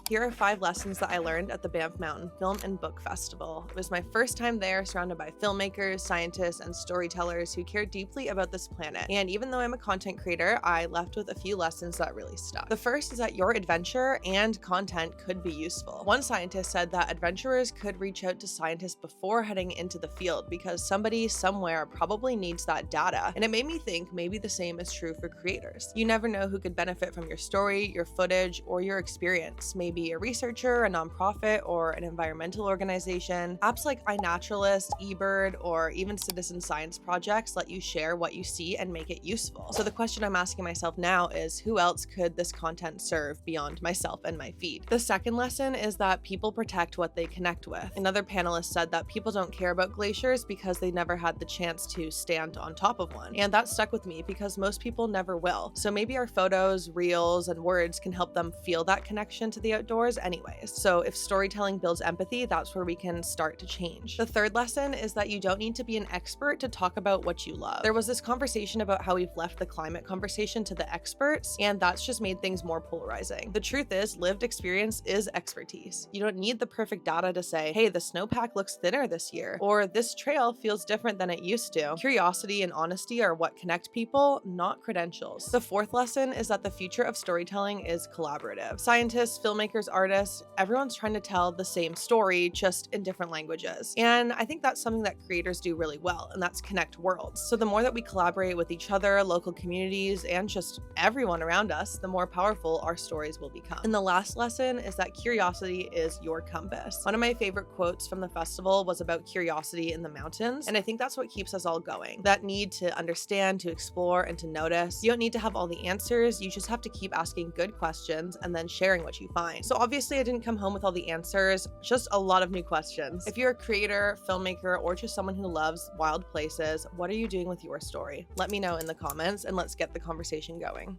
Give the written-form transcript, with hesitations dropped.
Here are 5 lessons that I learned at the Banff Mountain Film and Book Festival. It was my first time there, surrounded by filmmakers, scientists, and storytellers who care deeply about this planet. And even though I'm a content creator, I left with a few lessons that really stuck. The first is that your adventure and content could be useful. One scientist said that adventurers could reach out to scientists before heading into the field because somebody somewhere probably needs that data. And it made me think maybe the same is true for creators. You never know who could benefit from your story, your footage, or your experience. Maybe a researcher, a nonprofit, or an environmental organization. Apps like iNaturalist, eBird, or even citizen science projects let you share what you see and make it useful. So the question I'm asking myself now is, who else could this content serve beyond myself and my feed? The second lesson is that people protect what they connect with. Another panelist said that people don't care about glaciers because they never had the chance to stand on top of one. And that stuck with me because most people never will. So maybe our photos, reels, and words can help them feel that connection to the outdoors anyways. So if storytelling builds empathy, that's where we can start to change. The third lesson is that you don't need to be an expert to talk about what you love. There was this conversation about how we've left the climate conversation to the experts, and that's just made things more polarizing. The truth is, lived experience is expertise. You don't need the perfect data to say, hey, the snowpack looks thinner this year, or this trail feels different than it used to. Curiosity and honesty are what connect people, not credentials. The fourth lesson is that the future of storytelling is collaborative. Scientists, filmmakers, artists, everyone's trying to tell the same story, just in different languages. And I think that's something that creators do really well, and that's connect worlds. So the more that we collaborate with each other, local communities, and just everyone around us, the more powerful our stories will become. And the last lesson is that curiosity is your compass. One of my favorite quotes from the festival was about curiosity in the mountains, and I think that's what keeps us all going. That need to understand, to explore, and to notice. You don't need to have all the answers, you just have to keep asking good questions and then sharing what you find. So obviously I didn't come home with all the answers, just a lot of new questions. If you're a creator, filmmaker, or just someone who loves wild places, what are you doing with your story? Let me know in the comments and let's get the conversation going.